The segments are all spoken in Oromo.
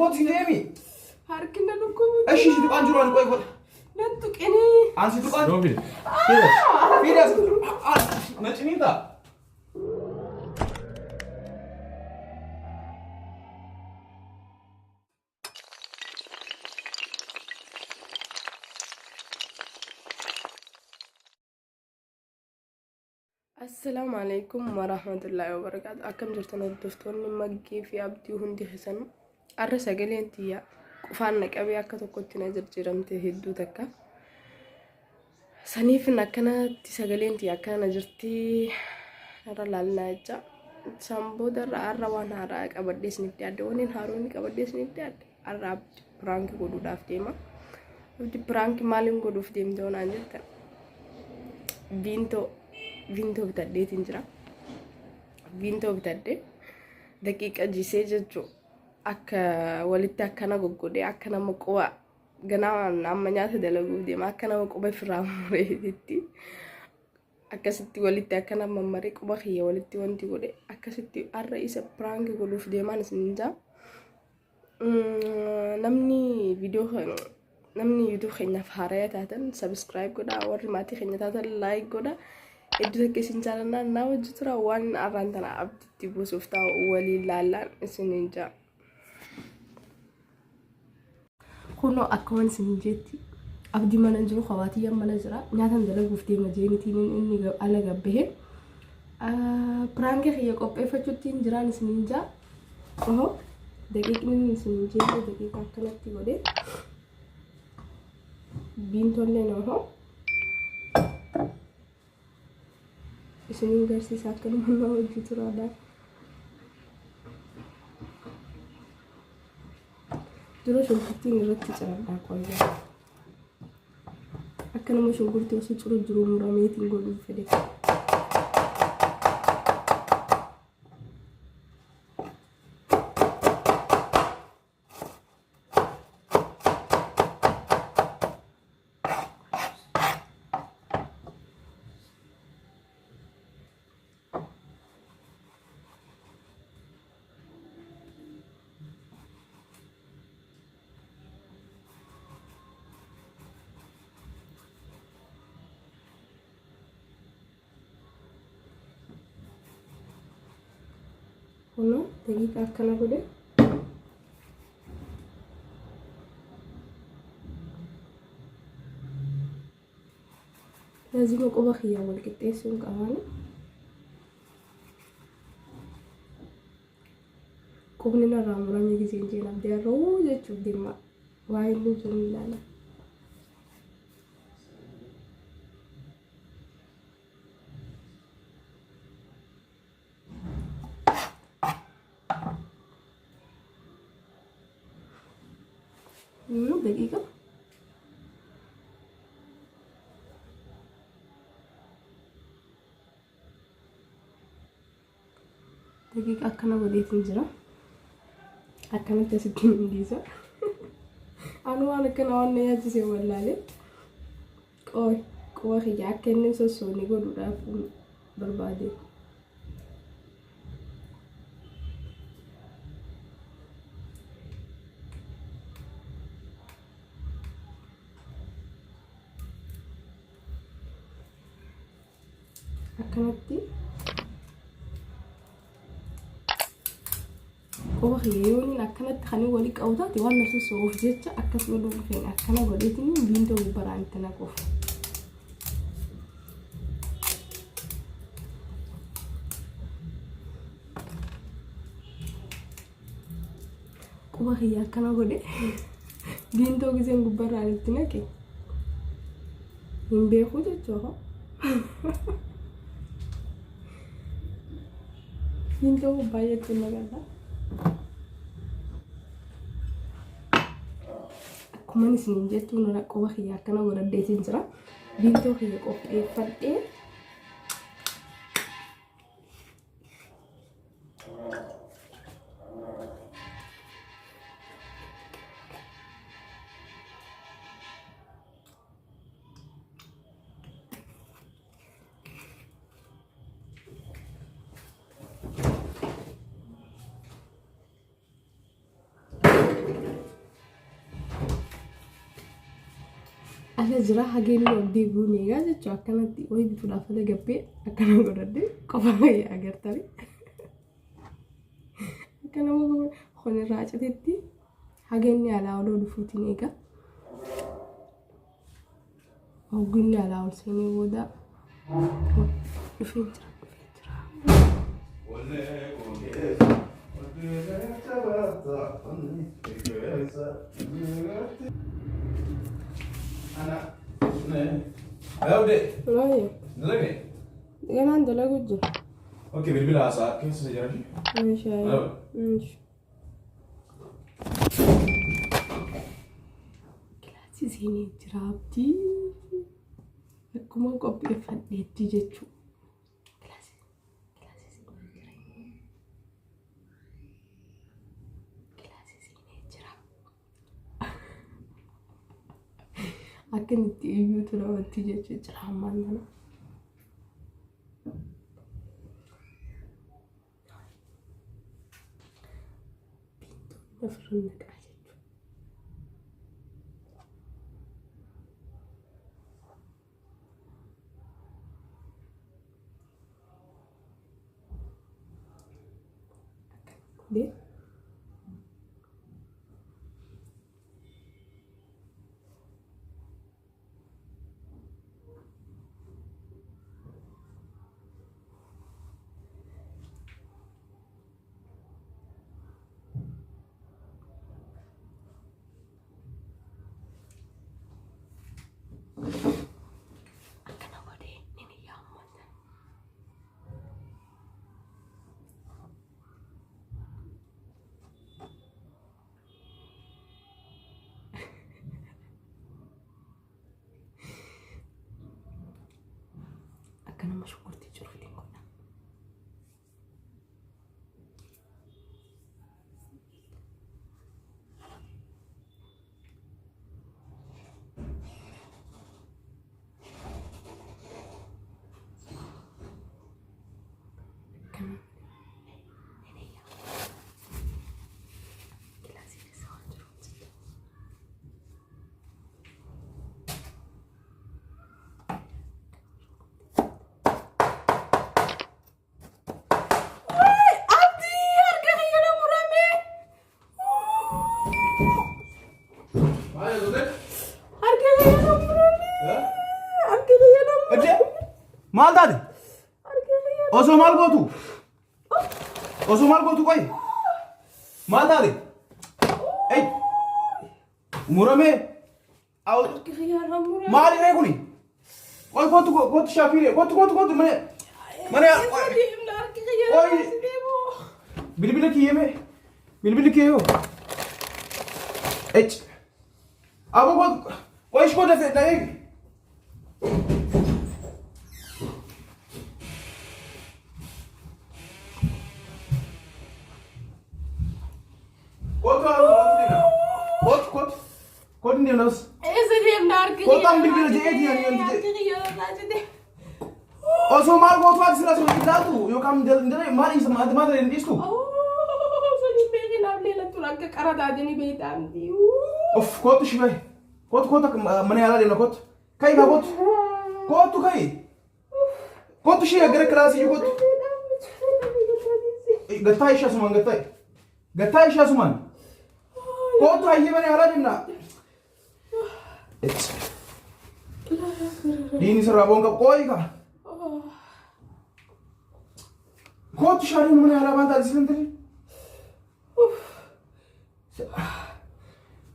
كوتي ديمي هاركنا نكون ايش تبقى نجرو نقول قول نتقني انت تبقى شنو في في ناس ذا السلام عليكم ورحمة الله وبركاته. أكم جرتنا الدفتون مجي في أبدي وهندي حسن الرسا قالي أنتيا فانك أبي أكتو كنت نزل جرمت هدو تكا سنيف نكنا تسجلي أنتيا كان جرتي نرى لالناجا سامبو در أروان هراك أبدي سنيبتاد ونين هاروني أبدي سنيبتاد أراب برانك قدو دافتيما أبدي برانك مالين قدو فتيم دون أنجلتا Vinto bitadde tinjira vinto bitadde daqiiqa jisee jechu akka walitti akkana goggode akka nama quba ganaa amma nyaata dalaguuf deema akka nama quba firraa mureetti akkasitti walitti akkana mammare quba khiyya walitti wanti gode akkasitti arra isa prank godhuuf deemaan isinja namni YouTube keenya Har'a taatan subscribe godha warri maatii keenya taatan like godha edda kesin jaalana naa wajjira waan arantana abditti buusuuf ta'u walii laalaan isinja kuno akkawan sinjetti abdi mana jiru khawati mana jira nyaatan dalaguuf deema jeenitiin inni ala gabbehe prank khiya qopheeffachuutiin jiraan isinja oho daqiiqni isinjetti daqiiqa akkanatti godhe bintolle noho isinin garsiisa akkanuma nama hojjeturaadha dura shunkurtiin irratti ciradhaa qoyya akkanuma shunkurtii osoo ciru jiru murameetiin godhuuf fedhe Uno, daqiiqa akkana godhe lazima quba khiyyaa wal qixxeessuun qaban qubni narraa murame giseen jeen abdii har'aa jechuuf deema waa inni sun ilaala daqiiqa akkana godheetiin jira akkanatti asitti hindiisa anu waan akkana waan na yaachisee wallaalee quba khiyya akka inni sossoonii godhuudhaaf barbaade akkanatti quba khiyya yooniin akkanatti kan walii qabu taate waan na sossoo'uuf jecha akkas godhuuf feene akkana godheetiin biintoo gubbaraan itti naquuf quba khiyya akkana godhe biintoo giseen gubbaraan itti naqe hin beeku jechuudha Binto baay'eetti magaalaa akkuma isin jettu nara quba khiyya akkana godhadheetiin jira bintoo khiyya qopheeffadhee Ana jira hageen Abdii buune egaa jechuun akkanatti wayii bituudhaaf ala gabbee akkana godhadhee qofa wayii agartanii. Akkana honirraa citeetti hageen alaa oloo dhufuutiin egaa. Hoggunni alaa ol seenee booda dhufee jira. Abdi. Dalage. Ganaan dalagu jira. Oke, bilbila saat keessa jira. Inshallah. Kilaasii seenee jira Abdii. Akkuma qopheeffadheetti jechuudha. Akkanatti iyyuutu namatti jechuudha hammaan kana. Bintoonni ofirra naqaa jechuudha. Akkanatti nama Shunkurtii Ciru godha. Maal taate? Osoo maal gootu? Osoo maal gootu qoy? Maal taate? Ey! Murame! Maali ree kuni? Qoy kootu shaafire kootu mana qoy bilbila kiyyeme bilbila kiyyo ech abo kootu qoy ishkoo dafe dhaeegi Kau ni nas. Sedih benar ke? Kau tak ambil kerja dia ni. Osoo maal gootu ati sila sun ilaatu yookaan maal isa maal rendistu. Suni beekin ablee tu akka qarataa jeni beekamti. Of kootu shibay. Kootu mana yaalaa deemna kootu. Kai kaa kootu kai. Kootu shii gara kilaasii kootu. Gattaa ishaa sumaan gattaa ishaa sumaan. Kootu hayyee mana yaalaa deemna. Dini sirraa boonga qoyga. Kootu shaariin mana yaalaa baan taate silintiri.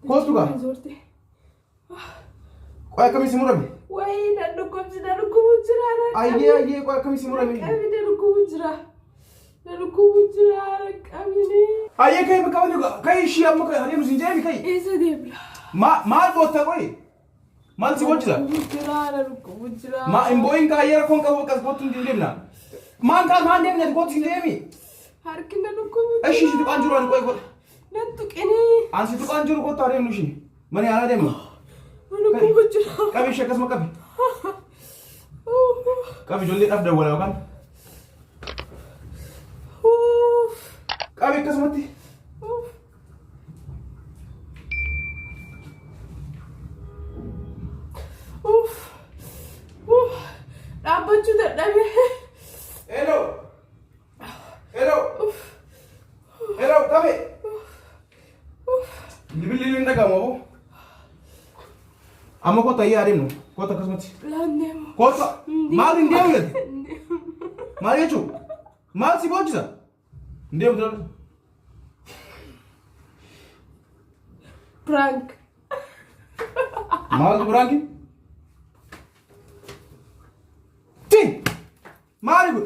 Kootu gaa. Qoy akkamii si murame? Wayi dhadhukubu jira. Ayyee qoy akkamii si murame? Qabi dhadhukubu jira qabini. Ayyee kai bakka wani kai ishii amma kai hariiru siin jeemi kai. Eessa deemna? Maal goota qoy? Maal si gochisa? Dhadhukubu jira. Imboyin kaa ayyee rakkoon qabu akkas kootu hin deemna. Maan deemne kootu hin deemi? Harki dhadhukubu jira. Ishii si tuqaan jiru ani qoy godha. Nantuqinii. Ansi tuqaan jiru kootu hariiru ishii. Mana yaalaa deemna. Dhadhukubu jira. Qabi ishee akkasuma qabi. Qabi ijoollee dhabda wala yookaan. Qabi akkasumatti. Hello. Hello. Hello, come. Libilin na kamo. Amma ko tayyari no. Ko ta kasmati. Landemo. Ko ta. Mal indem le. Mal yechu. Mal si bojisa. Ndem dal. Prank. Mal prank. Ti. Mal go.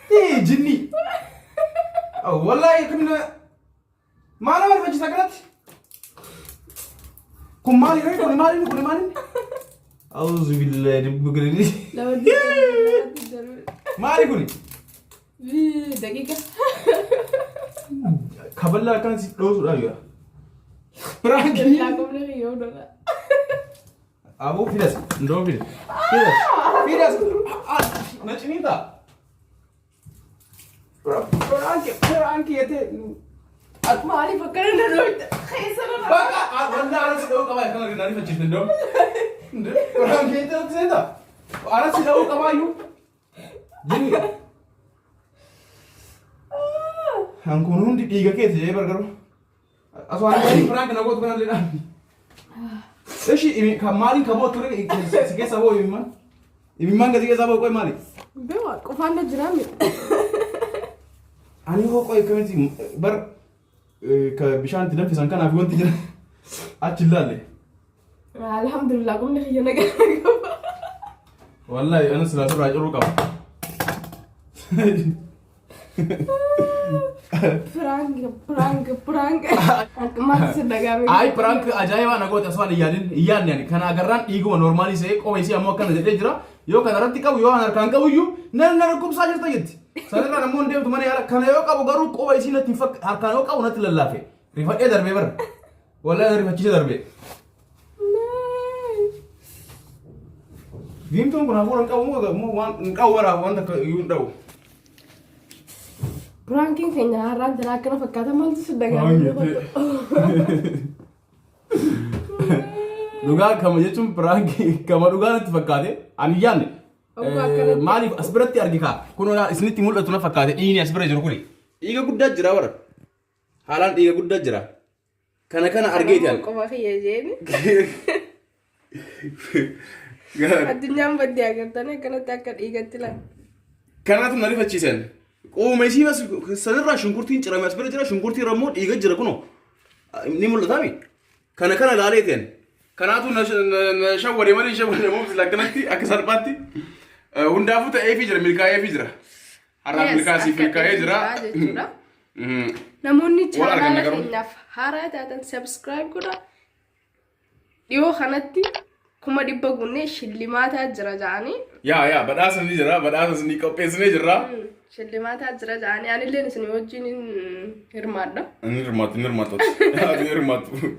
Ti jinni. Oh wallahi kamina. Mal war fajisa kanat. Kumali re kumali. Auzu billahi bugri. Mali kuni. دقيقة Kaballa kan si dosu da yura. Prank. لا قبل غيو ولا Abu fidas. Ndo fidas. Fidas. Na chinita. Prank yete. ما أعرف أفكر إنه خيسنا Baka wanda ana si dawo kawai kan nari facin ndo. Prank yete senda. Ana si dawo kawai yu. Jini. Hankun hundi diga ke je bargaro. Aswan ni prank na go tukana leda. Eshi imi kamali kabo ture ke sabo imi man. Imi man gadi ke sabo koi mali. بوا كفانا جرامي Ani ho koi kamiti bar ka bishan tidan fisan kana fi wonti jira. Achillale. الحمد لله قمنا خينا Wallahi ana sila sura jiro ka. prank ما تصدق قامي Ai prank ajaa'ibaa na goota aswaan iyyaan yani kana agarraan dhiiguma normaalii see qomeesii ammoo akkana jedhee jira yoo kana irratti qabu yoo harkaan qabu iyyuu nan kubsaa jirta jetti sanirraa namoonni deemtu mana yaala kana yoo qabu garuu qomeesii natti harkaan yoo qabu natti lallaafe rifadhee darbee bara wallahi rifachiisee darbee diimtuun kun hafuura hin qabu moo waan hin qabu bara waan takka iyyuu hin dhabu. برانكين كنا هران ترى كنا فكرت ما تصدق Dhugaa kama jechuun piraanki kama dhugaa natti fakkaate ani yaanne maaliif as biratti argika kun isinitti mul'atu na fakkaate dhiigni as bira jiru kuni dhiiga guddaa jira bara haalaan dhiiga guddaa jira kana argeeti ani qofa kiyya jeeni addunyaan baddee agartanii akkanatti akka dhiigatti lan kanaatu na rifachiisan qomeesii bas sanirraa shunkurtiin cirame as bira jira shunkurtii rammoo dhiiga jira kuno ni mul'atami kana ilaaleeteen kanaatu na shawwade malee shawwade moofis lakkanatti akka salphaatti hundaafu ta'eefii jira milkaa'eefii jira har'aa milkaasiif milkaa'ee jira namoonni chaanaala keenyaaf haaraa taatan subscribe godha dhiyoo kanatti 100 gunnee shillimaataa jira ja'anii yaa badhaasa ni jira badhaasa ni qopheessinee jira shillimaataa jira ja'anii anillee isin wajjin hirmaadha hirmaatu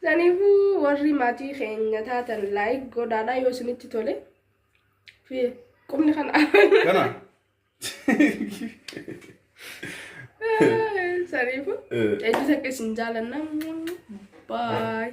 Zanifu warri maatii keenya taatan like godhaadha yoo isinitti tole. Fi qubni kana. Zanifu ejjisa akka isin jaalanna. Bye.